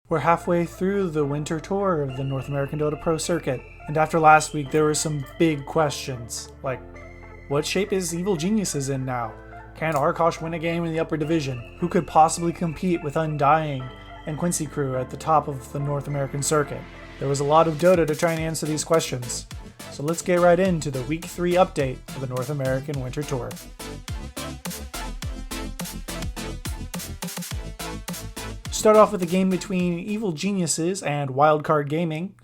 We're halfway through the winter tour of the North American Dota Pro Circuit, and after last week there were some big questions, like, what shape is Evil Geniuses in now? Can Arkosh win a game in the upper division? Who could possibly compete with Undying and Quincy Crew at the top of the North American Circuit? There was a lot of Dota to try and answer these questions, so let's get right into the Week 3 update for the North American Winter Tour. Start off with a game between Evil Geniuses and Wildcard Gaming,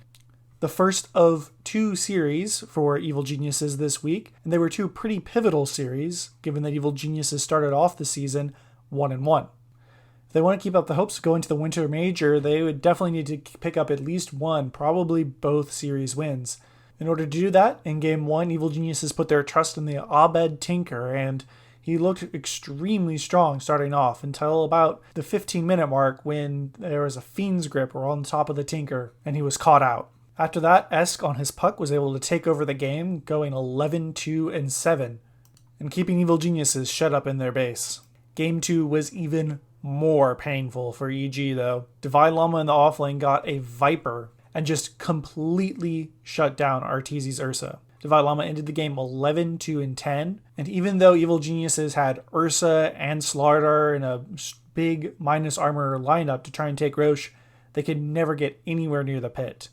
the first of two series for Evil Geniuses this week, and they were two pretty pivotal series, given that Evil Geniuses started off the season 1-1. If they want to keep up the hopes of going to the Winter Major, they would definitely need to pick up at least one, probably both series wins. In order to do that, in Game 1, Evil Geniuses put their trust in the Abed Tinker, and he looked extremely strong starting off until about the 15-minute mark when there was a Fiend's Grip on top of the Tinker, and he was caught out. After that, Esk on his puck was able to take over the game, going 11-2-7, and keeping Evil Geniuses shut up in their base. Game 2 was even more painful for EG though. Divine Llama in the offlane got a Viper and just completely shut down Arteezy's Ursa. Divine Llama ended the game 11-2-10, and even though Evil Geniuses had Ursa and Slardar in a big minus armor lineup to try and take Roche, they could never get anywhere near the pit.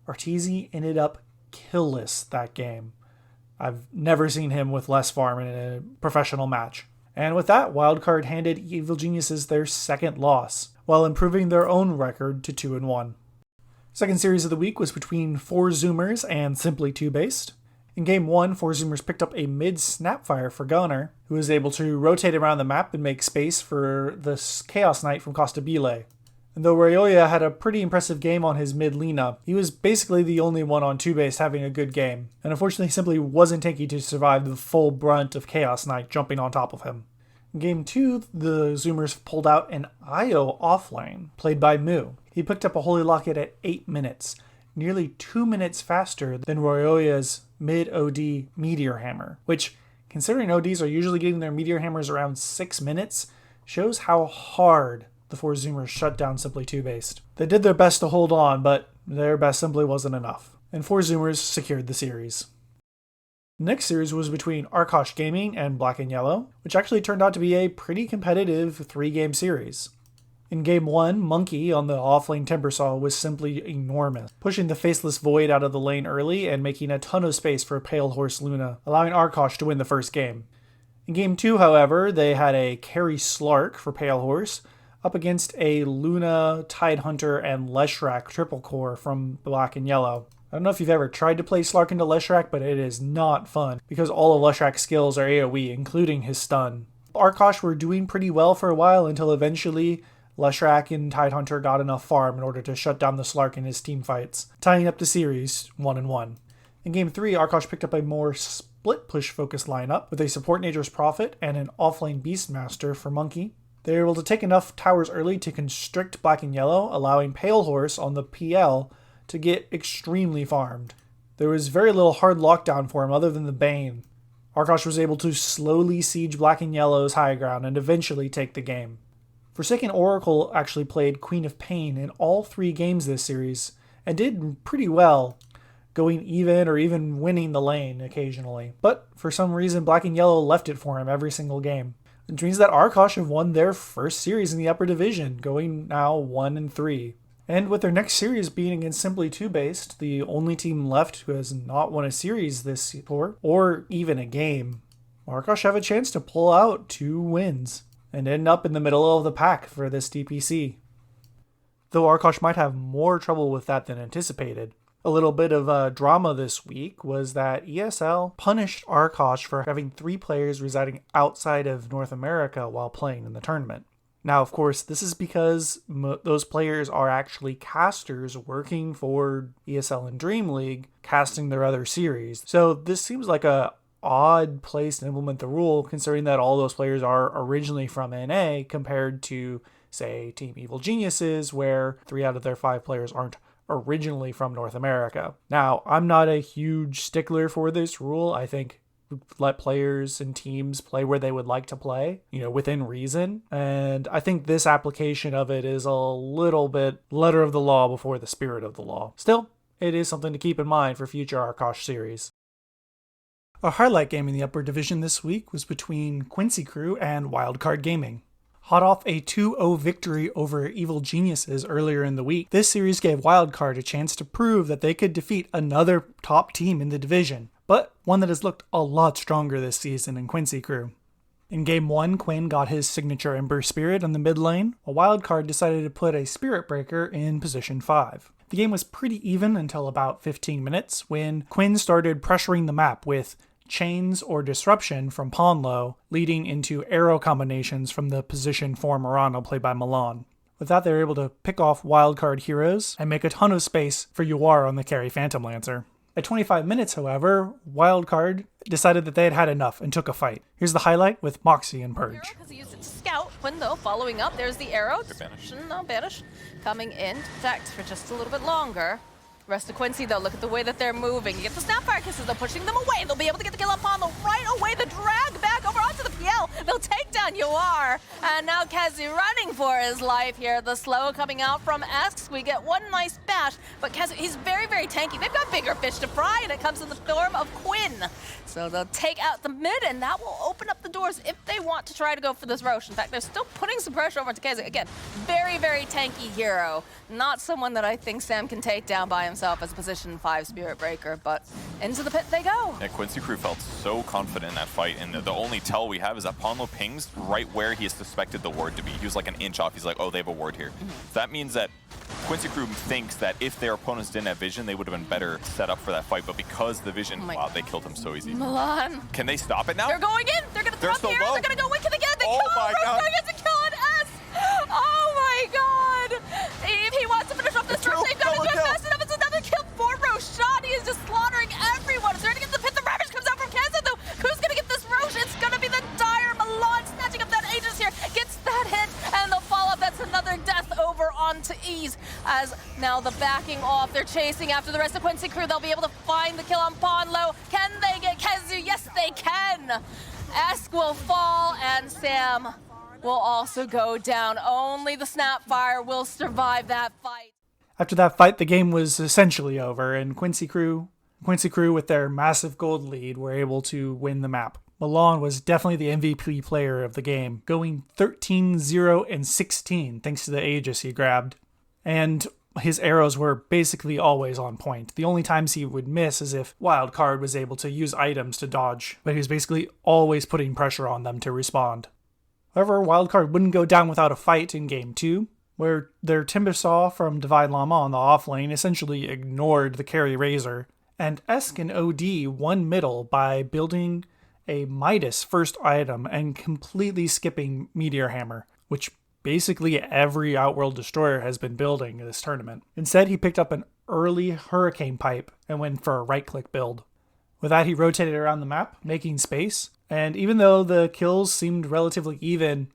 Arteezy ended up killless that game. I've never seen him with less farm in a professional match. And with that, Wildcard handed Evil Geniuses their second loss, while improving their own record to 2-1. Second series of the week was between 4 Zoomers and Simply 2-Based. In Game 1, 4 Zoomers picked up a mid-snapfire for Gunnar, who was able to rotate around the map and make space for the Chaos Knight from Costa Bile. And though Royoya had a pretty impressive game on his mid Lina, he was basically the only one on 2-Base having a good game, and unfortunately he simply wasn't tanky to survive the full brunt of Chaos Knight jumping on top of him. In Game 2, the Zoomers pulled out an Io offlane, played by Mu. He picked up a Holy Locket at 8 minutes, nearly 2 minutes faster than Royoya's mid-OD Meteor Hammer, which, considering ODs are usually getting their Meteor Hammers around 6 minutes, shows how hard the 4 Zoomers shut down Simply 2-Based. They did their best to hold on, but their best simply wasn't enough, and 4 Zoomers secured the series. The next series was between Arkosh Gaming and Black and Yellow, which actually turned out to be a pretty competitive 3-game series. In Game 1, Monkey on the offlane Timbersaw was simply enormous, pushing the Faceless Void out of the lane early and making a ton of space for Pale Horse Luna, allowing Arkosh to win the first game. In Game 2, however, they had a Carry Slark for Pale Horse, up against a Luna, Tidehunter, and Leshrac triple core from Black and Yellow. I don't know if you've ever tried to play Slark into Leshrac, but it is not fun, because all of Leshrac's skills are AoE, including his stun. Arkosh were doing pretty well for a while until eventually Leshrac and Tidehunter got enough farm in order to shut down the Slark in his team fights, tying up the series 1-1. In Game 3, Arkosh picked up a more split push focused lineup with a support Nature's Prophet and an offlane Beastmaster for Monkey. They were able to take enough towers early to constrict Black and Yellow, allowing Pale Horse on the PL to get extremely farmed. There was very little hard lockdown for him other than the Bane. Arkosh was able to slowly siege Black and Yellow's high ground and eventually take the game. Forsaken Oracle actually played Queen of Pain in all 3 games this series, and did pretty well, going even or even winning the lane occasionally. But for some reason, Black and Yellow left it for him every single game. Which means that Arkosh have won their first series in the upper division, going now 1-3. And with their next series being against Simply 2-Based, the only team left who has not won a series this tour, or even a game, Arkosh have a chance to pull out 2 wins and end up in the middle of the pack for this DPC. Though Arkosh might have more trouble with that than anticipated. A little bit of drama this week was that ESL punished Arkosh for having 3 players residing outside of North America while playing in the tournament. Now, of course, this is because those players are actually casters working for ESL and Dream League, casting their other series. So this seems like a odd place to implement the rule, considering that all those players are originally from NA compared to, say, Team Evil Geniuses, where 3 out of their 5 players aren't originally from North America. Now, I'm not a huge stickler for this rule. I think let players and teams play where they would like to play, within reason. And I think this application of it is a little bit letter of the law before the spirit of the law. Still, it is something to keep in mind for future Arkosh series. A highlight game in the upper division this week was between Quincy Crew and Wildcard Gaming. Hot off a 2-0 victory over Evil Geniuses earlier in the week, this series gave Wildcard a chance to prove that they could defeat another top team in the division, but one that has looked a lot stronger this season than Quincy Crew. In Game 1, Quinn got his signature Ember Spirit on the mid lane, while Wildcard decided to put a Spirit Breaker in position 5. The game was pretty even until about 15 minutes, when Quinn started pressuring the map with chains or disruption from Ponlo, leading into arrow combinations from the position for Murano played by Milan. With that, they were able to pick off wildcard heroes and make a ton of space for Yuar on the carry Phantom Lancer. At 25 minutes, however, Wildcard decided that they had had enough and took a fight. Here's the highlight with Moxie and Purge. Because he used it to scout. Quinn, though, following up. There's the arrow. Banish. Coming in, protect for just a little bit longer. Rest of Quincy, though, look at the way that they're moving. You get the Snapfire Kisses, they're pushing them away. They'll be able to get the kill on Ponlo right away. The drag back over onto the PL. They'll take down Yuar. And now Kezi running for his life here. The slow coming out from Esks. We get one nice bash, but Kezi, he's very, very tanky. They've got bigger fish to fry, and it comes in the form of Quinn. So they'll take out the mid, and that will open up the doors if they want to try to go for this Roche. In fact, they're still putting some pressure over to Kezi. Again, very, very tanky hero. Not someone that I think Sam can take down by himself as a position 5 Spirit Breaker, but into the pit they go. Yeah, Quincy Crew felt so confident in that fight, and the only tell we have is that Ponlo pings right where he suspected the ward to be. He was like an inch off. He's like, oh, they have a ward here. That means that Quincy Crew thinks that if their opponents didn't have vision, they would have been better set up for that fight, but because the vision, wow, they killed him so easy. Milan. Can they stop it now? They're going in. They're going to throw here. They're going to go wicked again. They oh kill my God. Roche gets a kill on S. Oh my God. If he wants to finish off this Roche, they've got to do it fast enough. It's another kill for Roshan. He is just slaughtering everyone. Is there to get the pit? The Ravage comes out from Kansas, though. Who's going to get this Roche? It's going to be the dire Milan snatching up that Aegis here. Gets that hit, and the follow-up. That's another death over onto Ease. As now the backing off. They're chasing after the rest of Quincy Crew. They'll be able to find the kill on Ponlo. Can they get Kezu? Yes, they can. Esk will fall, and Sam will also go down. Only the Snapfire will survive that fight. After that fight, the game was essentially over, and Quincy Crew, with their massive gold lead, were able to win the map. Milan was definitely the MVP player of the game, going 13-0-16 thanks to the Aegis he grabbed. And his arrows were basically always on point. The only times he would miss is if Wildcard was able to use items to dodge, but he was basically always putting pressure on them to respond. However, Wildcard wouldn't go down without a fight in Game 2, where their Timbersaw from Divine Llama on the offlane essentially ignored the carry Razor, and Esk and OD won middle by building a Midas first item and completely skipping Meteor Hammer, which basically every Outworld Destroyer has been building in this tournament. Instead, he picked up an early Hurricane Pipe and went for a right-click build. With that, he rotated around the map, making space, and even though the kills seemed relatively even,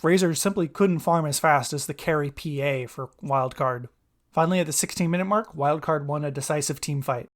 Razor simply couldn't farm as fast as the carry PA for Wildcard. Finally, at the 16-minute mark, Wildcard won a decisive team fight.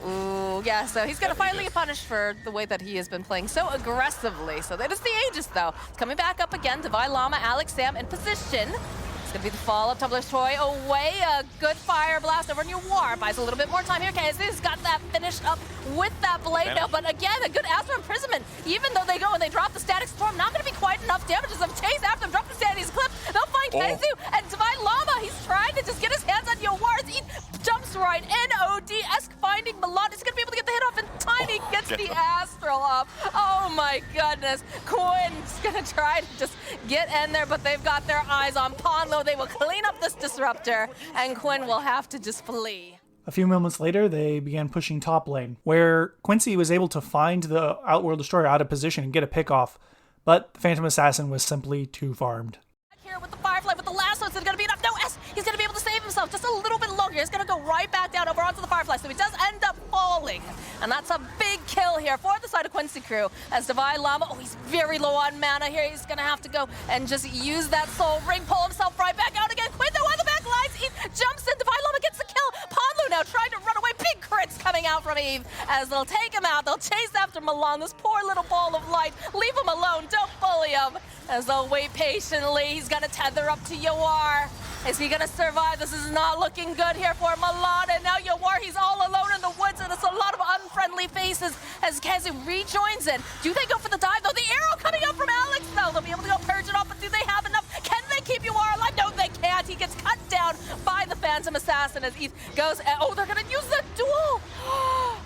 Ooh, yeah, so he's going to finally get punished for the way that he has been playing so aggressively. So that is the Aegis, though. It's coming back up again. Divine Llama, Alex, Sam in position. It's going to be the follow-up. Tumbler's Toy away. A good fire blast over New War. Buys a little bit more time here. Kazu's got that finished up with that blade now. But again, a good Astro Imprisonment. Even though they go and they drop the Static Storm, not going to be quite enough damage as of chase after them. Drop the Sanity's Clip. They'll find Kazu and Divine Llama. He's trying to just get his hands on Yowar's. He jumps right in. OD-esque finding Milan. He's going to be able to get the hit off, and Tiny gets the Astral off. Oh my goodness. Quinn's going to try to just get in there, but they've got their eyes on Ponlo. They will clean up this Disruptor, and Quinn will have to just flee. A few moments later, they began pushing top lane, where Quincy was able to find the Outworld Destroyer out of position and get a pick off, but the Phantom Assassin was simply too farmed. Here with the Firefly, with the lasso, it's going to be enough. No, S, he's going to be able to save himself just a little bit longer. He's going to go right back down over onto the Firefly, so he does end up falling. And that's a big kill here for the side of Quincy Crew, as Divine Llama, oh, he's very low on mana here. He's going to have to go and just use that Soul Ring, pull himself right back out again. Quinn, though, on the back lines, he jumps in. Divine Llama gets the kill. Ponlo now trying to run away. Big crits coming out from believe, as they'll take him out. They'll chase after Milan, this poor little ball of light. Leave him alone, don't bully him. As they'll wait patiently, he's gonna tether up to Yawar. Is he gonna survive? This is not looking good here for Milan, and now Yawar, he's all alone in the woods, and it's a lot of unfriendly faces as Kezu rejoins in. Do they go for the dive, though? The arrow coming out from Alex, though. They'll be able to go purge it off, but do they have enough? Can they keep Yawar alive? No, they can't. He gets cut down by the Phantom Assassin as Eth goes, oh, they're gonna use the duel.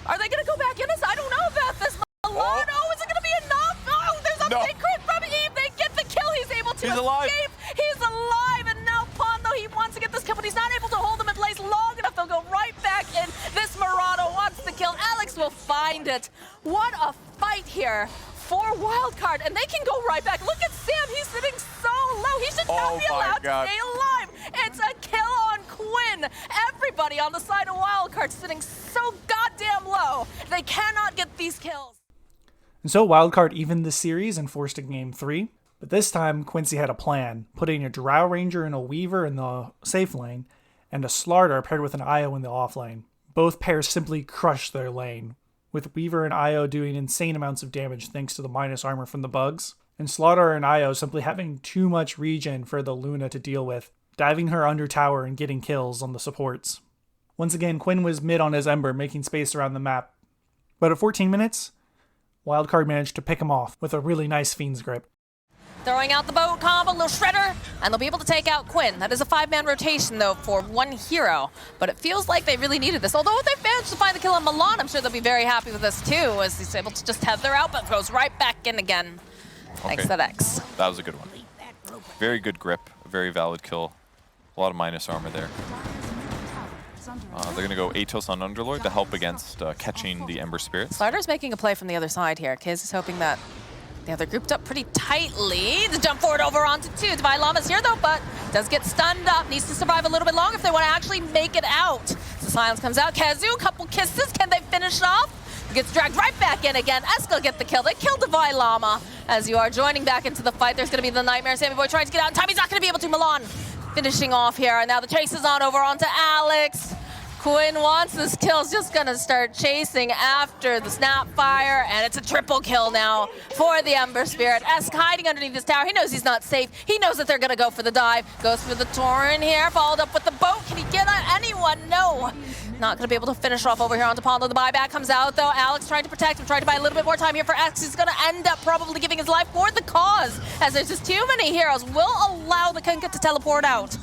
Are they gonna go back in? I don't know about this. Milan, oh, is it gonna be enough? Oh, there's a big crit from Eve. They get the kill. He's able to escape. He's alive, and now Pondo, he wants to get this kill, but he's not able to hold him in place long enough. They'll go right back in. This Murado wants the kill. Alex will find it. What a fight here for Wildcard, and they can go right back. Look at Sam, he's sitting so low. He should not be allowed to stay alive. It's a kill on Quinn. Everybody on the side of Wildcard sitting so goddamn low. They cannot get these kills. And so Wildcard evened the series and forced a game 3. But this time, Quincy had a plan, putting a Drow Ranger and a Weaver in the safe lane, and a Slardar paired with an Io in the off lane. Both pairs simply crushed their lane, with Weaver and Io doing insane amounts of damage thanks to the minus armor from the bugs, and Slardar and Io simply having too much regen for the Luna to deal with, diving her under tower and getting kills on the supports. Once again, Quinn was mid on his Ember, making space around the map. But at 14 minutes, Wildcard managed to pick him off with a really nice Fiend's Grip. Throwing out the boat combo, little shredder, and they'll be able to take out Quinn. That is a 5-man rotation, though, for one hero. But it feels like they really needed this. Although if they managed to find the kill on Milan, I'm sure they'll be very happy with this, too, as he's able to just tether out, but goes right back in again. Thanks to X. That was a good one. Very good grip, very valid kill. A lot of minus armor there. They're going to go Atos on Underlord to help against catching the Ember Spirits. Slardar's making a play from the other side here. Kiz is hoping that they're grouped up pretty tightly. The jump forward over onto 2. Divine Llama's here though, but does get stunned up. Needs to survive a little bit longer if they want to actually make it out. So silence comes out. Kezu, couple kisses. Can they finish off? Gets dragged right back in again. Esco get the kill. They kill Divine Llama. As you are joining back into the fight, there's going to be the Nightmare. Sammy Boy trying to get out in time. He's not going to be able to. Milan finishing off here. And now the chase is on over onto Alex. Quinn wants this kill, is just gonna start chasing after the Snapfire, and it's a triple kill now for the Ember Spirit. Esk hiding underneath this tower. He knows he's not safe. He knows that they're gonna go for the dive. Goes for the Torrent here, followed up with the boat. Can he get at anyone? No. Not gonna be able to finish off over here onto Pondo. The buyback comes out though. Alex trying to protect him, trying to buy a little bit more time here for X. He's gonna end up probably giving his life for the cause, as there's just too many heroes. Will allow the Kunkka to teleport out,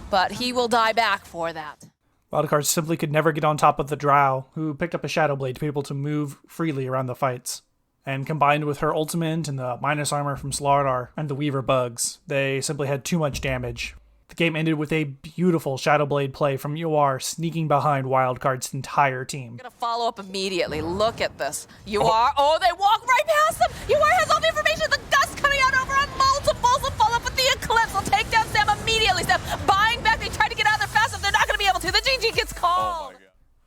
but he will die back for that. Wildcard simply could never get on top of the Drow, who picked up a Shadow Blade to be able to move freely around the fights. And combined with her ultimate and the minus armor from Slardar and the Weaver bugs, they simply had too much damage. The game ended with a beautiful Shadow Blade play from Yawar sneaking behind Wildcard's entire team. Gonna follow up immediately. Look at this. Yawar, oh, they walk right past them! Yawar has all the information, the dust coming out over on multiples, will follow up with the Eclipse. They'll take down Sam immediately. Sam buying back, they try to get out of there fast enough. They're not gonna be able to. The GG gets called. Oh,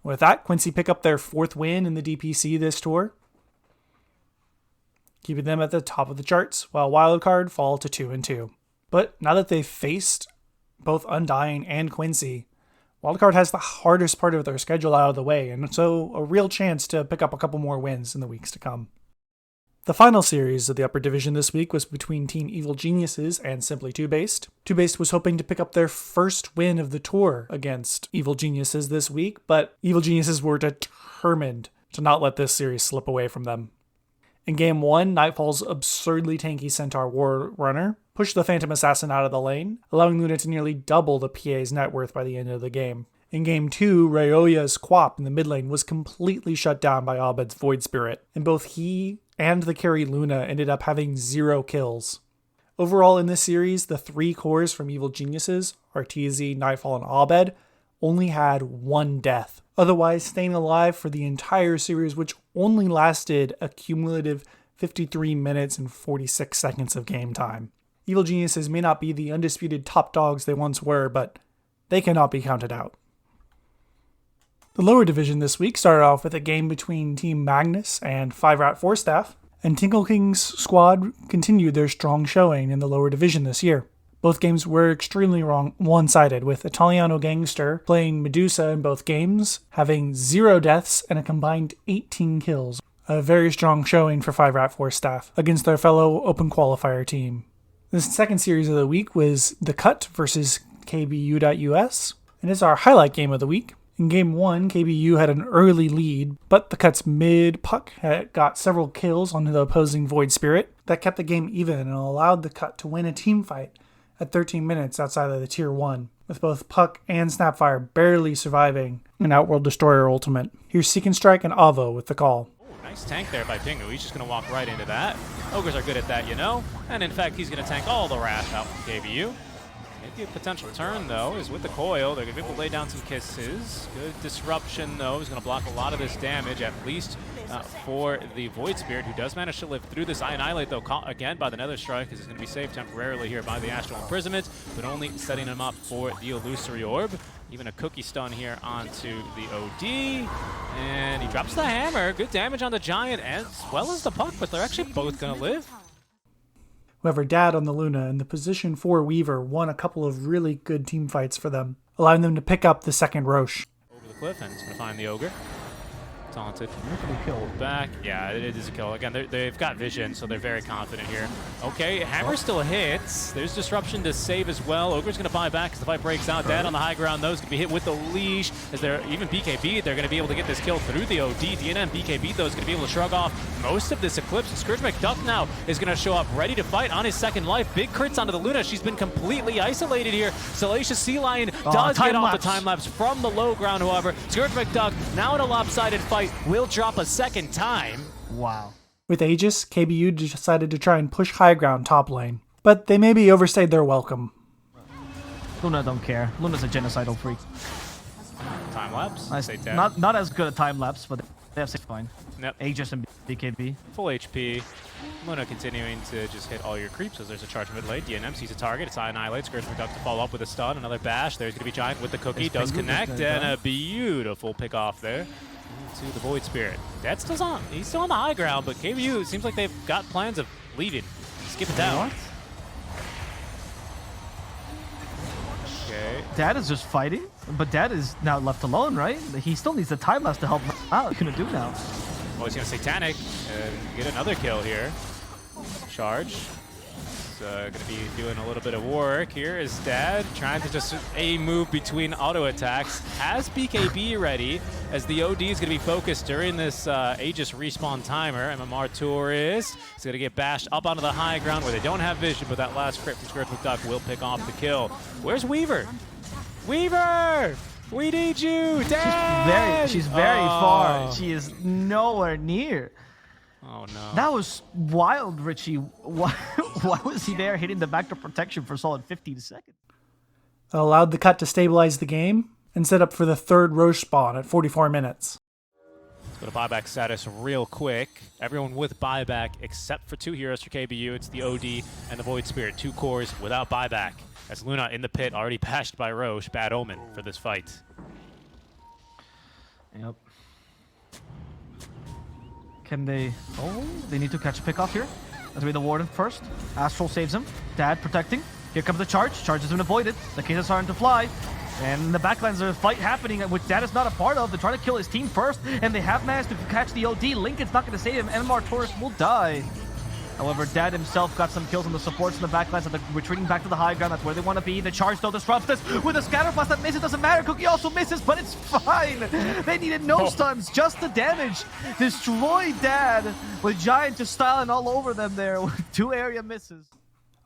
with that, Quincy pick up their 4th win in the DPC this tour, keeping them at the top of the charts, while Wildcard fall to 2-2. But now that they've faced both Undying and Quincy, Wildcard has the hardest part of their schedule out of the way, and so a real chance to pick up a couple more wins in the weeks to come. The final series of the upper division this week was between Team Evil Geniuses and Simply Two-Based. Two-Based was hoping to pick up their first win of the tour against Evil Geniuses this week, but Evil Geniuses were determined to not let this series slip away from them. In Game 1, Nightfall's absurdly tanky Centaur War Runner pushed the Phantom Assassin out of the lane, allowing Luna to nearly double the PA's net worth by the end of the game. In Game 2, Rayoya's Quap in the mid lane was completely shut down by Abed's Void Spirit, and both he and the carry Luna ended up having 0 kills. Overall in this series, the 3 cores from Evil Geniuses, Arteezy, Nightfall, and Abed, only had 1 death, otherwise staying alive for the entire series, which only lasted a cumulative 53 minutes and 46 seconds of game time. Evil Geniuses may not be the undisputed top dogs they once were, but they cannot be counted out. The lower division this week started off with a game between Team Magnus and 5-Rat 4-Staff, and Tinkle King's squad continued their strong showing in the lower division this year. Both games were extremely one-sided, with Italiano Gangster playing Medusa in both games, having 0 deaths and a combined 18 kills. A very strong showing for 5-Rat-Force staff against their fellow Open Qualifier team. The second series of the week was The Cut versus KBU.US, and it's our highlight game of the week. In Game 1, KBU had an early lead, but the Cut's mid-puck got several kills on the opposing Void Spirit that kept the game even and allowed the Cut to win a team fight at 13 minutes outside of the Tier 1, with both Puck and Snapfire barely surviving an Outworld Destroyer ultimate. Here's Seek and Strike and Avo with the call. Nice tank there by Pingu. He's just going to walk right into that. Ogres are good at that, you know. And in fact, he's going to tank all the wrath out from KBU. Maybe a potential turn, though, is with the coil. They're going to be able to lay down some kisses. Good disruption, though. He's going to block a lot of this damage, at least for the Void Spirit, who does manage to live through this Annihilate, though, caught again by the Nether Strike, because he's going to be saved temporarily here by the Astral Imprisonment, but only setting him up for the Illusory Orb. Even a cookie stun here onto the OD. And he drops the hammer. Good damage on the Giant as well as the Puck, but they're actually both going to live. However, Dad on the Luna and the position 4 Weaver won a couple of really good team fights for them, allowing them to pick up the second Roche. Over the cliff, and it's going to find the Ogre. Taunted. Killed back. Yeah, it is a kill. Again, they've got vision, so they're very confident here. Okay, hammer still hits. There's disruption to save as well. Ogre's going to buy back as the fight breaks out. Dad on the high ground, though, is going to be hit with the leash. As they're even BKB, they're going to be able to get this kill through the OD. DNM BKB, though, is going to be able to shrug off most of this Eclipse. Scourge McDuck now is going to show up ready to fight on his second life. Big crits onto the Luna. She's been completely isolated here. Salacious Sea Lion does get off the time lapse from the low ground, however. Scourge McDuck now in a lopsided fight will drop a second time. Wow. With Aegis, KBU decided to try and push high ground top lane, but they maybe overstayed their welcome. Luna don't care. Luna's a genocidal freak. Time lapse. Not as good a time lapse, but they have 6 fine. Yep. Aegis and BKB. Full HP. Luna continuing to just hit all your creeps as there's a charge mid lane. DNM sees a target. It's Annihilate. Scourge McDuck to follow up with a stun. Another bash. There's going to be Giant with the cookie. Does connect. And a beautiful pick off there to the Void Spirit. Dad's still on. He's still on the high ground, but KBU, it seems like they've got plans of leaving. Skip it down. What? Okay. Dad is just fighting, but Dad is now left alone, right? He still needs the time lapse to help him out. What are you going to do now? Well, he's going to Satanic and get another kill here. Charge. Going to be doing a little bit of work here. Is Dad trying to just move between auto attacks. Has BKB ready as the OD is going to be focused during this Aegis respawn timer. MMR Tourist is going to get bashed up onto the high ground where they don't have vision, but that last crit from Scourge McDuck will pick off the kill. Where's Weaver? Weaver! We need you, Dad! She's very far. She is nowhere near. Oh no. That was wild, Richie. Why was he there hitting the backdoor protection for a solid 15 seconds? It allowed the Cut to stabilize the game and set up for the third Roche spawn at 44 minutes. Let's go to buyback status real quick. Everyone with buyback except for 2 heroes for KBU. It's the OD and the Void Spirit. 2 cores without buyback. As Luna in the pit, already bashed by Roche. Bad omen for this fight. Yep. Can they... Oh, they need to catch a pick off here. That's be the Warden first. Astral saves him. Dad protecting. Here comes the charge. Charge has been avoided. The case is starting to fly. And in the backlines, there's a fight happening, which Dad is not a part of. They're trying to kill his team first, and they have managed to catch the OD. Lincoln's not going to save him. MMR Taurus will die. However, Dad himself got some kills on the supports in the backlines, and they're retreating back to the high ground. That's where they want to be. The charge, though, disrupts this with a scatter blast that misses. Doesn't matter. Cookie also misses, but it's fine. They needed no stuns, just the damage. Destroy Dad with Giant just styling all over them there with 2 area misses.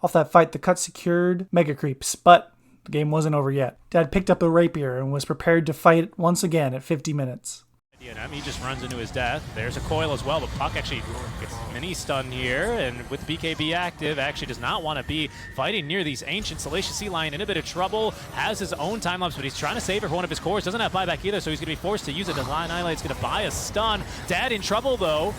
Off that fight, the Cut secured Mega Creeps, but the game wasn't over yet. Dad picked up a rapier and was prepared to fight once again at 50 minutes. DNM, he just runs into his death. There's a coil as well, but Puck actually gets mini stun here, and with BKB active, actually does not want to be fighting near these ancient Salacious Sea Lion. In a bit of trouble, has his own time lapse, but he's trying to save her for one of his cores. Doesn't have buyback either, so he's going to be forced to use it. Divine Annihilate's going to buy a stun. Dad in trouble though.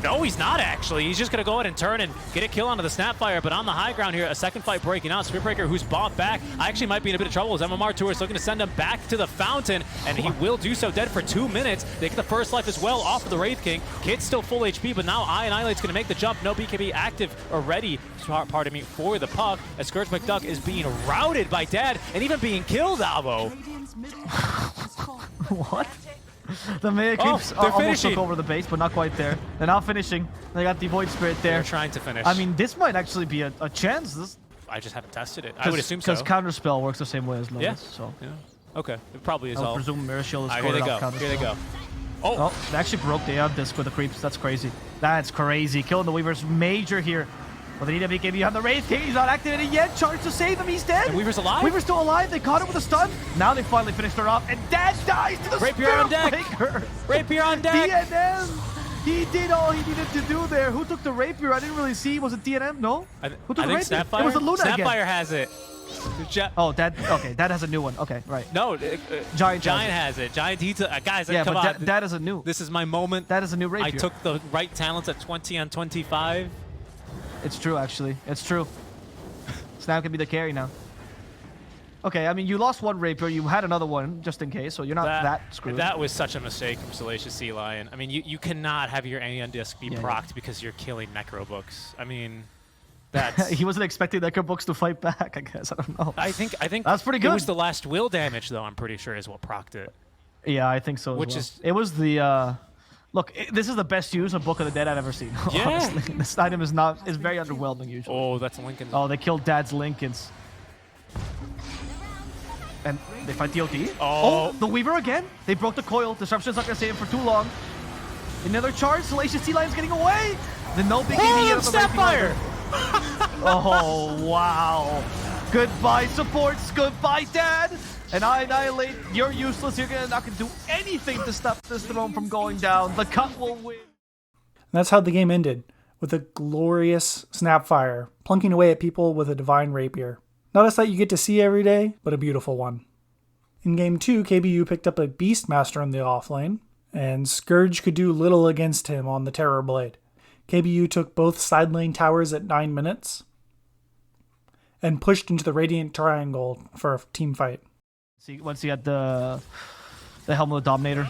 No, he's not actually. He's just going to go ahead and turn and get a kill onto the Snapfire, but on the high ground here, a second fight breaking out. Spearbreaker, who's bombed back, actually might be in a bit of trouble as MMR Tour is looking to send him back to the fountain, and he will do so, dead for 2 minutes. They get the first life as well off of the Wraith King. Kid's still full HP, but now Annihilate's going to make the jump. No BKB active or ready, pardon me, for the puck, as Scourge McDuck is being routed by Dad and even being killed, Albo. What? The Maya keeps almost took over the base, but not quite there. They're now finishing. They got the Void Spirit there. They're trying to finish. I mean, this might actually be a chance. I just haven't tested it. I would assume so. Because Counterspell works the same way as Lotus. Yeah. So. Yeah. Okay. It probably is I would all. presume Mirror Shield is Here they scored go. off Counterspell. Here they go. Oh, they actually broke the Aeon Disc with the creeps. That's crazy. That's crazy. Killing the Weaver's major here. Well, they need a BKB on the Wraith King. He's not activated yet. Charge to save him. He's dead. And Weaver's alive? Weaver's still alive. They caught him with a stun. Now they finally finished her off. And Dad dies to the Rapier on deck. Rapier on deck. DNM. He did all he needed to do there. Who took the Rapier? I didn't really see. Was it DNM? No? Who took the Rapier? Snapfire? It was the Luna again. Snapfire has it. Oh, Dad. Okay, Dad has a new one. Okay, right. No, Giant has it. Giant, guys, yeah, come but on. Dad is a new. This is my moment. That is a new Rapier. I took the right talents at 20 on 25. It's true, actually. It's true. Snap can be the carry now. Okay, I mean, you lost one Rapier. You had another one, just in case, so you're not that screwed. That was such a mistake from Salacious Sea Lion. I mean, you cannot have your Aeon Disc be procced because you're killing Necrobooks. I mean, that's... He wasn't expecting Necrobooks to fight back, I guess. I don't know. I think that's pretty good. It was the last will damage, though, I'm pretty sure, is what procced it. Yeah, I think so Which is... It was the... Look, this is the best use of Book of the Dead I've ever seen. Yeah. Honestly. This item is very underwhelming usually. Oh, that's Lincoln. Oh, they killed Dad's Lincolns. And they fight DOD. Oh, the Weaver again. They broke the coil. Disruption's not going to save him for too long. Another charge. Salacious Sea Lion's getting away. The no big oh, Snapfire! Oh, wow. Goodbye, supports. Goodbye, Dad. And I Annihilate, you're useless. You're not going to do anything to stop this throne from going down. The cut will win. And that's how the game ended, with a glorious Snapfire, plunking away at people with a divine rapier. Not a sight you get to see every day, but a beautiful one. In Game 2, KBU picked up a Beastmaster in the offlane, and Scourge could do little against him on the Terror Blade. KBU took both side lane towers at 9 minutes, and pushed into the Radiant Triangle for a team fight. See, once he had the Helm of the Dominator.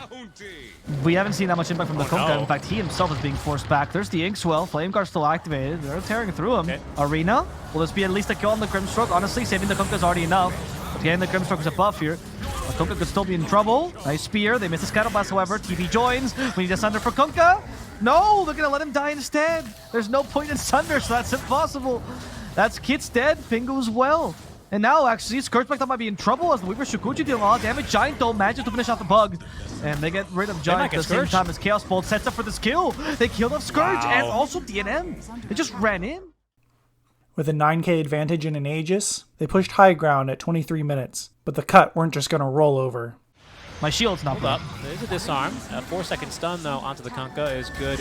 We haven't seen that much impact from the Kunkka. No. In fact, he himself is being forced back. There's the Inkswell. Flame Guard's still activated. They're tearing through him. Okay. Arena. Will this be at least a kill on the Grimstroke? Honestly, saving the Kunkka is already enough. But getting the Grimstroke is a buff here. But Kunkka could still be in trouble. Nice spear. They miss the Scuttle Blast, however. TP joins. We need a Sunder for Kunkka. No, they're going to let him die instead. There's no point in Sunder, so that's impossible. That's Kit's dead. Pingu's well. And now, actually, Scourge might be in trouble as the Weaver Shukuchi dealing a lot of damage. Giant, though, manages to finish off the bug. And they get rid of Giant at the same time as Chaos Bolt sets up for this kill. They killed off Scourge and also DNM. They just ran in. With a 9k advantage in an Aegis, they pushed high ground at 23 minutes, but the cut weren't just going to roll over. My shield's not Hold up. There's a disarm. A 4-second stun, though, onto the Kunkka is good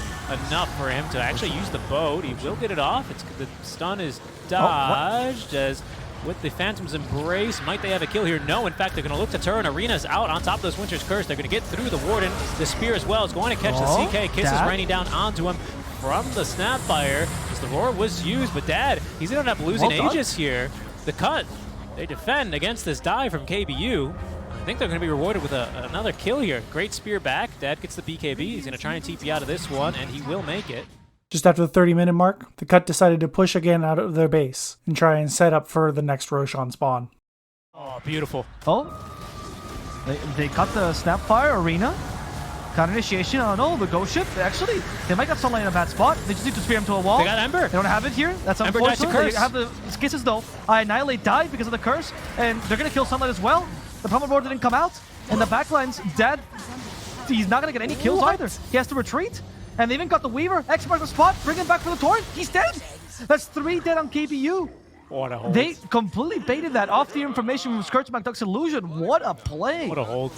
enough for him to actually use the boat. He will get it off. The stun is dodged as... With the Phantom's Embrace, might they have a kill here? No, in fact, they're going to look to turn. Arena's out on top of this Winter's Curse. They're going to get through the Warden. The Spear as well is going to catch the CK. Kiss is raining down onto him from the Snapfire. As the Roar was used, but Dad, he's going to end up losing Aegis here. The cut, they defend against this dive from KBU. I think they're going to be rewarded with another kill here. Great Spear back. Dad gets the BKB. He's going to try and TP out of this one, and he will make it. Just after the 30-minute mark, the cut decided to push again out of their base and try and set up for the next Roshan spawn. Oh, beautiful. Oh, they cut the Snapfire Arena. Cut initiation. Oh no, the Ghost Ship. Actually, they might got Sunlight in a bad spot. They just need to spear him to a wall. They got Ember. They don't have it here. That's Ember unfortunate. died to curse. They have the Kisses though. Annihilate died because of the curse, and they're gonna kill Sunlight as well. The Pummel Roar didn't come out, and the backlines, Dad, he's not gonna get any kills either. He has to retreat. And they even got the Weaver. X marks the spot. Bring him back for the Torrent. He's dead. That's 3 dead on KBU. What a hold. They completely baited that off the information from Scourge McDuck's illusion. What a play. What a hold.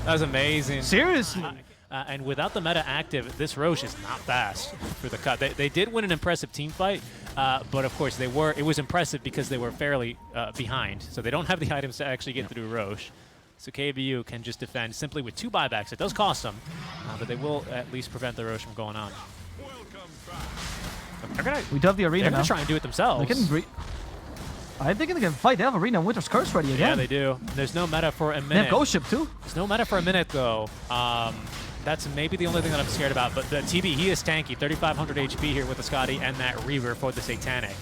That was amazing. Seriously. And without the meta active, this Roche is not fast for the cut. They did win an impressive team fight, but of course it was impressive because they were fairly behind. So they don't have the items to actually get through Roche. So KBU can just defend simply with 2 buybacks. It does cost them, but they will at least prevent the Roche from going on. We do have the arena They're now. gonna try and do it themselves. They can I think they can fight. They have arena and Winter's Curse ready again. Yeah, they do. There's no meta for a They minute. have Ghost Ship too. There's no meta for a minute, though. That's maybe the only thing that I'm scared about. But the TB, he is tanky. 3,500 HP here with the Scotty and that Reaver for the Satanic.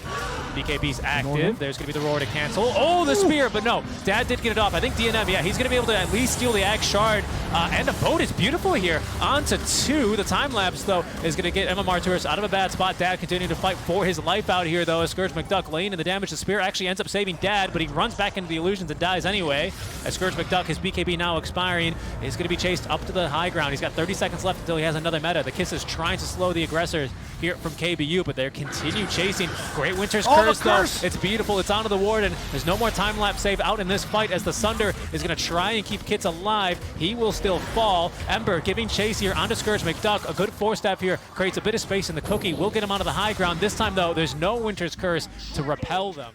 BKB's active. There's going to be the roar to cancel. Oh, the spear, but no. Dad did get it off. I think DNM, yeah, he's going to be able to at least steal the Axe Shard. And the boat is beautiful here. On to 2. The time lapse, though, is going to get MMR Tourist out of a bad spot. Dad continuing to fight for his life out here, though, as Scourge McDuck laying in the damage. The spear actually ends up saving Dad, but he runs back into the illusions and dies anyway. As Scourge McDuck, his BKB now expiring, is going to be chased up to the high ground. He's got 30 seconds left until he has another meta. The Kiss is trying to slow the aggressors here from KBU, but they continue chasing. Great Winter's Curse, though. It's beautiful. It's onto the Warden. There's no more time-lapse save out in this fight as the Sunder is going to try and keep Kits alive. He will still fall. Ember giving chase here onto Scourge McDuck. A good 4-step here creates a bit of space in the cookie. Will get him onto the high ground. This time, though, there's no Winter's Curse to repel them.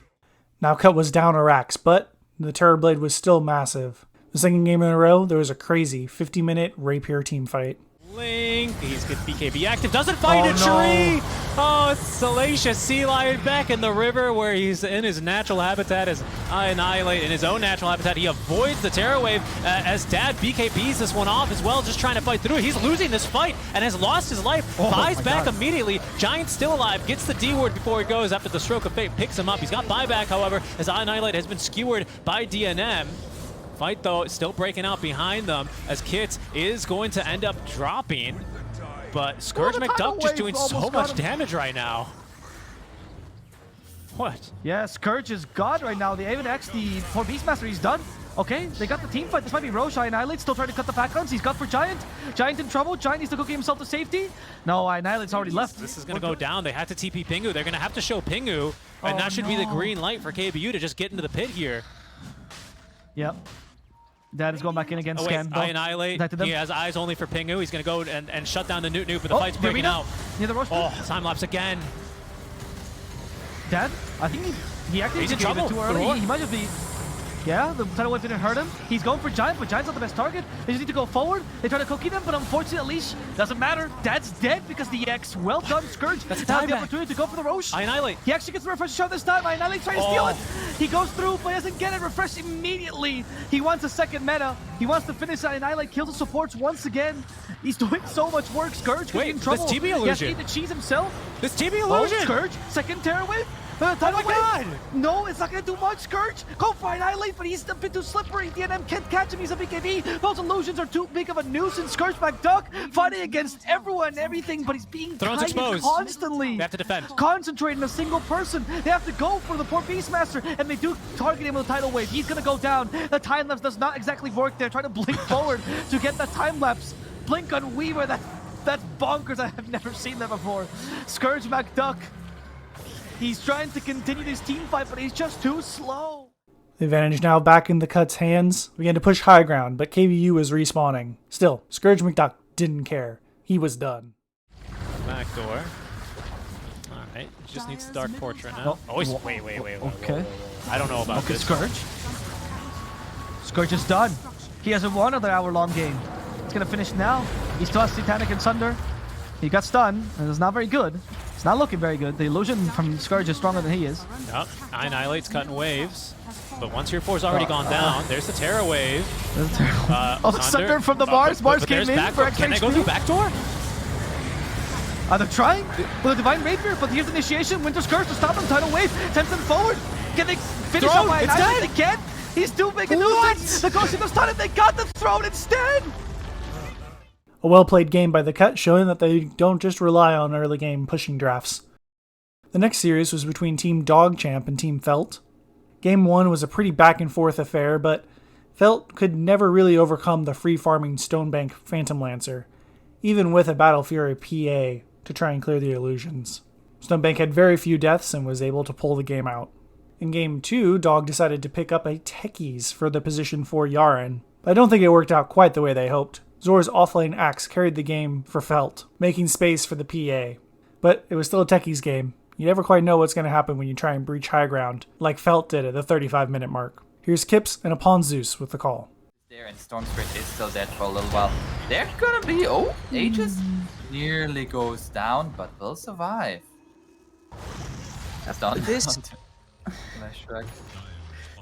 Now Cut was down a Rax, but the Terror Blade was still massive. The second game in a row, there was a crazy 50-minute Rapier team fight. Link, he's good BKB active, doesn't find a no. tree! Oh, it's Salacious Sea Lion back in the river where he's in his natural habitat as Annihilate in his own natural habitat. He avoids the Terror Wave as Dad BKBs this one off as well, just trying to fight through it. He's losing this fight and has lost his life. Buys back immediately. Giant still alive, gets the D word before he goes after the Stroke of Fate, picks him up. He's got buyback, however, as Annihilate has been skewered by DNM. Fight, though, still breaking out behind them as Kits is going to end up dropping. But Scourge McDuck just doing so much damage right now. What? Yeah, Scourge is god right now. The even X, the poor Beastmaster, he's done. Okay, they got the team fight. This might be Roshai. Annihilate still trying to cut the backgrounds. He's got for Giant. Giant in trouble. Giant needs to cookie himself to safety. No, Annihilate's already left. This is going to go down. They had to TP Pingu. They're going to have to show Pingu. And that should be the green light for KBU to just get into the pit here. Yep. Dad is going back in again. Scan. I Annihilate. He has eyes only for Pingu. He's going to go and shut down the Newt, but the fight's breaking out. Near the Rosh. Oh, time lapse again. Dad, I think he actually He's in trouble. too early. He might just be. Yeah, the tidal wave didn't hurt him. He's going for Giant, but Giant's not the best target. They just need to go forward. They try to cookie them, but unfortunately, Leash doesn't matter. Dad's dead because the X. Well done, Scourge. That's has the opportunity to go for the Rosh. I Annihilate. He actually gets the refresh shot this time. I Annihilate trying to steal it. He goes through, but he doesn't get it. Refresh immediately. He wants a second meta. He wants to finish. I Annihilate kills the supports once again. He's doing so much work. Scourge could be in trouble. This TB illusion. He has to eat the cheese himself. This TB illusion. Scourge, second Terror Wave. Oh my god! No, it's not gonna do much, Scourge! Go for Annihilate, but he's a bit too slippery. DNM can't catch him, he's a BKB. Those illusions are too big of a nuisance. Scourge McDuck fighting against everyone and everything, but he's being Throne's exposed. Constantly. They have to defend. Concentrate on a single person. They have to go for the poor Beastmaster, and they do target him with a tidal wave. He's gonna go down. The time lapse does not exactly work there. Try to blink forward to get that time lapse. Blink on Weaver, that's bonkers. I have never seen that before. Scourge McDuck. He's trying to continue this team fight, but he's just too slow. The advantage now back in the Cut's hands. We began to push high ground, but KBU was respawning. Still, Scourge McDuck didn't care. He was done. Back door. Alright, just needs the Dark Portrait now. Wait. Okay. I don't know about this. Scourge. Scourge is done. He has won another hour-long game. It's gonna finish now. He still has Satanic and Sunder. He got stunned, and it's not very good. It's not looking very good. The illusion from Scourge is stronger than he is. Yep, Annihilate's cutting waves. But once your 4's already gone down, there's the Terror Wave. Sunder from the Mars. Mars came in for extra. Can they go through backdoor? They're trying with a Divine Rapier, but here's the initiation. Winter's Curse to stop him. Tidal Wave tempts them forward. Can they finish him? It's dead. They can't. He's too big a nuisance. The Ghost was stunned. They got the throne instead. A well-played game by the Cut, showing that they don't just rely on early game pushing drafts. The next series was between Team Dogchamp and Team Felt. Game 1 was a pretty back-and-forth affair, but Felt could never really overcome the free-farming Stonebank Phantom Lancer, even with a Battle Fury PA to try and clear the illusions. Stonebank had very few deaths and was able to pull the game out. In Game 2, Dog decided to pick up a Techies for the position for Yaren, but I don't think it worked out quite the way they hoped. Zor's offlane Axe carried the game for Felt, making space for the PA. But it was still a Techies game. You never quite know what's going to happen when you try and breach high ground, like Felt did at the 35-minute mark. Here's Kips and Upon Zeus with the call. There, and Stormspirit is still dead for a little while. They're gonna be... Oh, Aegis nearly goes down, but will survive. That's done. This- Flash track.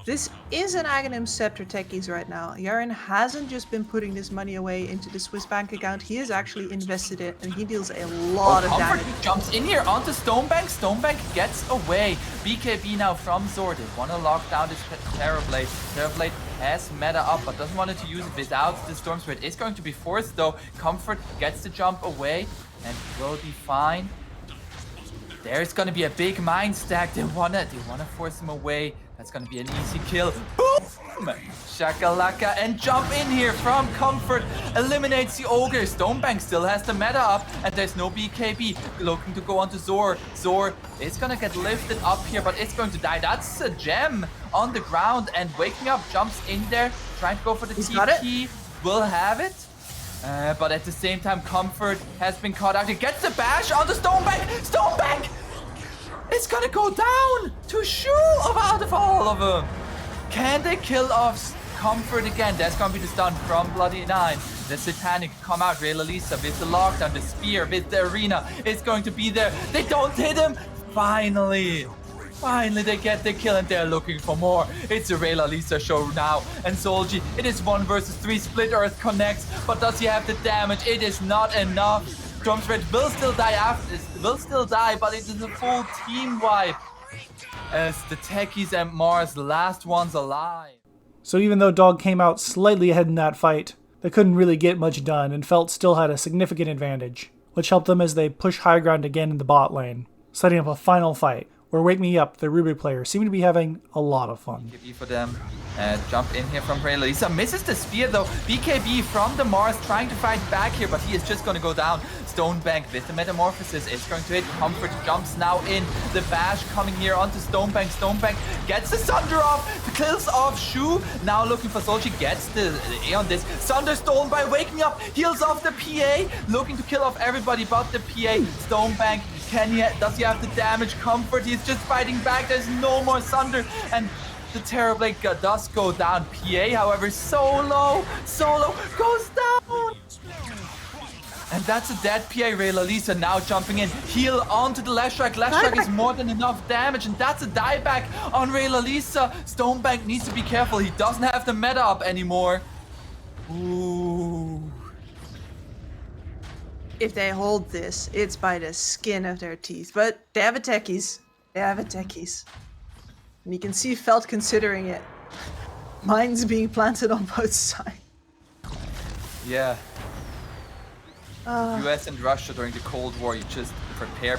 This is an Aghanim Scepter techies right now. Yaren hasn't just been putting this money away into the Swiss bank account, he has actually invested it, and he deals a lot of Comfort damage. jumps in here onto Stonebank. Stonebank gets away. BKB now from Zord. They want to lock down this Terrorblade. Terrorblade has meta up, but doesn't want to use it without the Storm Spirit. It's going to be forced though. Comfort gets the jump away and will be fine. There's gonna be a big mine stack. They wanna force him away. That's gonna be an easy kill. Boom! Shakalaka and jump in here from Comfort. Eliminates the Ogre. Stonebank still has the meta up and there's no BKB. Looking to go onto Zor. Zor is gonna get lifted up here, but it's going to die. That's a gem on the ground and waking up jumps in there. Trying to go for the TP. Will have it. But at the same time, Comfort has been caught out. He gets the bash on the Stonebank. Stonebank! It's gonna go down to Shu out of all of them. Can they kill off Comfort again? That's gonna be the stun from Bloody Nine. The Satanic come out. Rayla Lisa with the lockdown, the spear with the arena. It's going to be there. They don't hit him. Finally they get the kill and they're looking for more. It's a Rayla Lisa show now. And Solji, it is 1 versus 3. Split Earth connects, but does he have the damage? It is not enough. Drumspread will still die after this. Will still die, but it is a full team wipe. As the Techies and Mars, the last ones alive. So even though Dog came out slightly ahead in that fight, they couldn't really get much done and Felt still had a significant advantage, which helped them as they push high ground again in the bot lane, setting up a final fight where Wake Me Up, the Ruby player, seemed to be having a lot of fun. BKB for them. Jump in here from Rayla Lisa. Misses the spear though. BKB from the Mars trying to fight back here, but he is just going to go down. Stonebank with the Metamorphosis is going to hit. Comfort jumps now in. The bash coming here onto Stonebank. Stonebank gets the Sunder off. Kills off Shu. Now looking for Solji. Gets the A on this. Sunder stolen by Wake Me Up. Heals off the PA. Looking to kill off everybody but the PA. Stonebank. Does he have the damage? Comfort, he's just fighting back. There's no more Sunder. And the Terrorblade does go down. PA, however, solo goes down. And that's a dead PA. Rayla Lisa now jumping in. Heal onto the Lash Strike. Lash Strike is more than enough damage. And that's a dieback on Rayla Lisa. Stonebank needs to be careful. He doesn't have the meta up anymore. Ooh. If they hold this, it's by the skin of their teeth. But they have a techies. They have a techies. And you can see Felt considering it. Mines being planted on both sides. Yeah. US and Russia during the Cold War, you just prepare.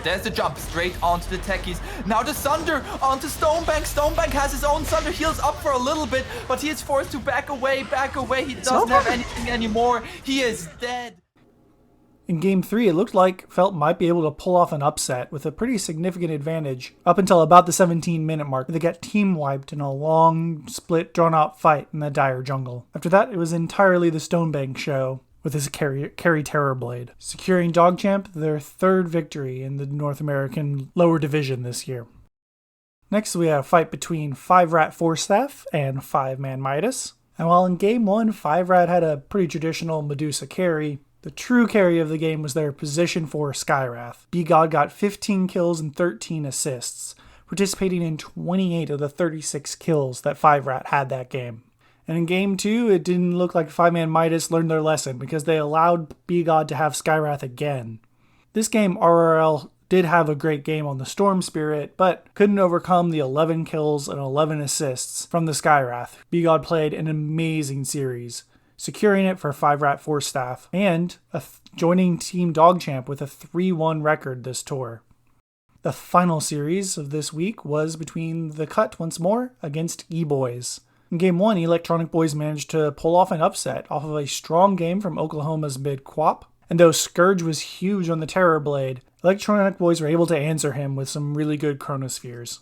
There's the jump straight onto the Techies. Now the Sunder onto Stonebank. Stonebank has his own Sunder, heals up for a little bit, but he is forced to back away. He doesn't have anything anymore. He is dead. In Game 3, it looked like Felt might be able to pull off an upset with a pretty significant advantage up until about the 17-minute mark. They got team wiped in a long, split, drawn-out fight in the dire jungle. After that, it was entirely the Stonebank show with his carry Terrorblade, securing DogChamp their 3rd victory in the North American lower division this year. Next, we had a fight between 5-Rat Forstaff and 5-Man Midas. And while in Game 1, 5-Rat had a pretty traditional Medusa carry, the true carry of the game was their position for Skywrath. B-God got 15 kills and 13 assists, participating in 28 of the 36 kills that 5-Rat had that game. And in Game 2, it didn't look like 5-Man Midas learned their lesson because they allowed B-God to have Skywrath again. This game, RRL did have a great game on the Storm Spirit, but couldn't overcome the 11 kills and 11 assists from the Skywrath. B-God played an amazing series, securing it for 5-Rat Forstaff, and joining Team DogChamp with a 3-1 record this tour. The final series of this week was between The Cut once more against E-Boys. In Game 1, Electronic Boys managed to pull off an upset off of a strong game from Oklahoma's mid Quap, and though Scourge was huge on the Terrorblade, Electronic Boys were able to answer him with some really good Chronospheres.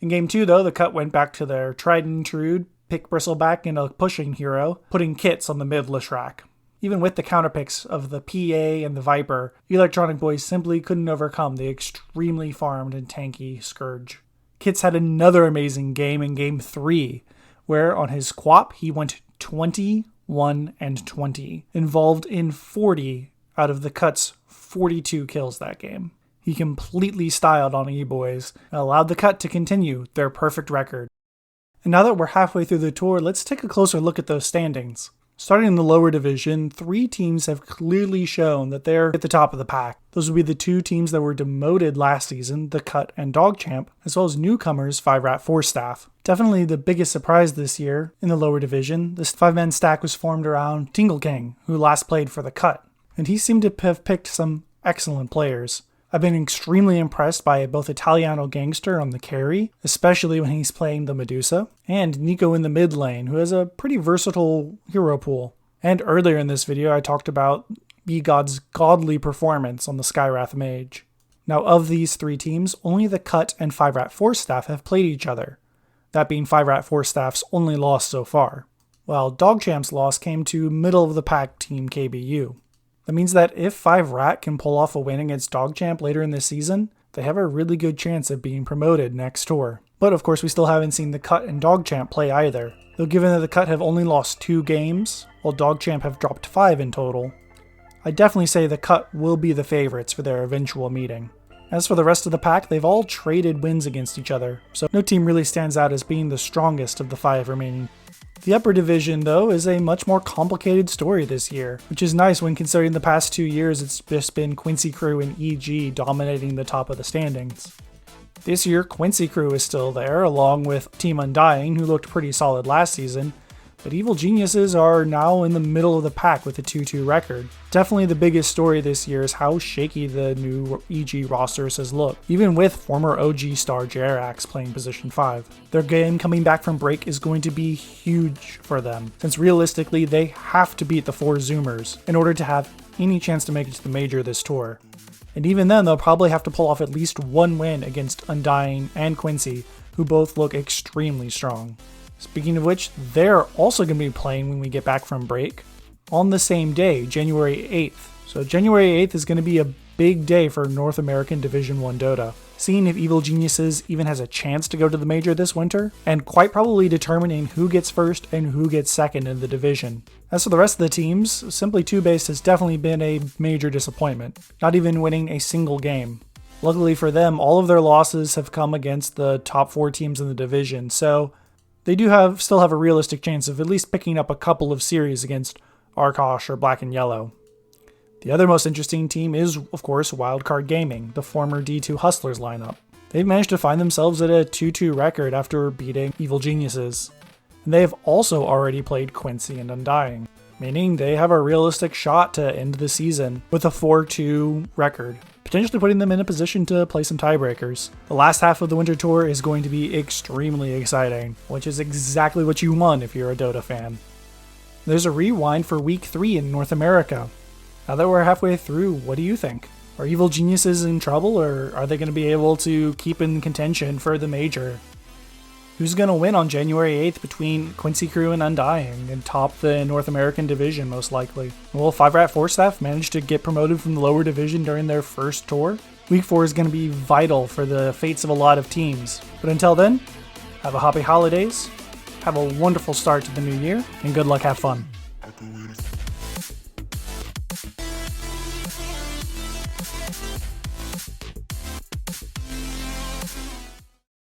In Game 2, though, The Cut went back to their tried and true pick Bristleback and a pushing hero, putting kits on the mid Leshrac. Even with the counterpicks of the PA and the Viper, Electronic Boys simply couldn't overcome the extremely farmed and tanky Scourge. Kits had another amazing game in Game 3, where on his Quap he went 21 and 20, involved in 40 out of the Cut's 42 kills that game. He completely styled on E-Boys and allowed the Cut to continue their perfect record. And now that we're halfway through the tour, let's take a closer look at those standings. Starting in the lower division, 3 teams have clearly shown that they're at the top of the pack. Those would be the 2 teams that were demoted last season, the Cut and DogChamp, as well as newcomers 5-Rat 4-Staff. Definitely the biggest surprise this year in the lower division, this 5-man stack was formed around Tingle King, who last played for the Cut, and he seemed to have picked some excellent players. I've been extremely impressed by both Italiano Gangster on the carry, especially when he's playing the Medusa, and Nico in the mid lane, who has a pretty versatile hero pool. And earlier in this video I talked about B-God's godly performance on the Skywrath Mage. Now of these 3 teams, only the Cut and 5-Rat 4-Staff have played each other, that being 5-Rat 4-Staff's only loss so far, while DogChamp's loss came to middle of the pack team KBU. That means that if 5-Rat can pull off a win against DogChamp later in this season, they have a really good chance of being promoted next tour. But of course we still haven't seen the Cut and DogChamp play either, though given that the Cut have only lost 2 games, while DogChamp have dropped 5 in total, I'd definitely say the Cut will be the favorites for their eventual meeting. As for the rest of the pack, they've all traded wins against each other, so no team really stands out as being the strongest of the 5 remaining. The upper division, though, is a much more complicated story this year, which is nice when considering the past 2 years it's just been Quincy Crew and EG dominating the top of the standings. This year, Quincy Crew is still there, along with Team Undying, who looked pretty solid last season, but Evil Geniuses are now in the middle of the pack with a 2-2 record. Definitely the biggest story this year is how shaky the new EG rosters has looked, even with former OG star Jerax playing position 5. Their game coming back from break is going to be huge for them, since realistically they have to beat the 4 Zoomers in order to have any chance to make it to the major this tour. And even then they'll probably have to pull off at least 1 win against Undying and Quincy, who both look extremely strong. Speaking of which, they're also going to be playing when we get back from break on the same day, January 8th. So January 8th is going to be a big day for North American Division 1 Dota, seeing if Evil Geniuses even has a chance to go to the major this winter, and quite probably determining who gets first and who gets second in the division. As for the rest of the teams, Simply 2-Based has definitely been a major disappointment, not even winning a single game. Luckily for them, all of their losses have come against the top 4 teams in the division, so they do still have a realistic chance of at least picking up a couple of series against Arkosh or Black and Yellow. The other most interesting team is, of course, Wildcard Gaming, the former D2 Hustlers lineup. They've managed to find themselves at a 2-2 record after beating Evil Geniuses. And they have also already played Quincy and Undying, meaning they have a realistic shot to end the season with a 4-2 record, potentially putting them in a position to play some tiebreakers. The last half of the Winter Tour is going to be extremely exciting, which is exactly what you want if you're a Dota fan. There's a rewind for Week 3 in North America. Now that we're halfway through, what do you think? Are Evil Geniuses in trouble, or are they going to be able to keep in contention for the major? Who's going to win on January 8th between Quincy Crew and Undying and top the North American division most likely? Will 5-Rat 4-Staff manage to get promoted from the lower division during their first tour? Week 4 is going to be vital for the fates of a lot of teams. But until then, have a happy holidays, have a wonderful start to the new year, and good luck, have fun.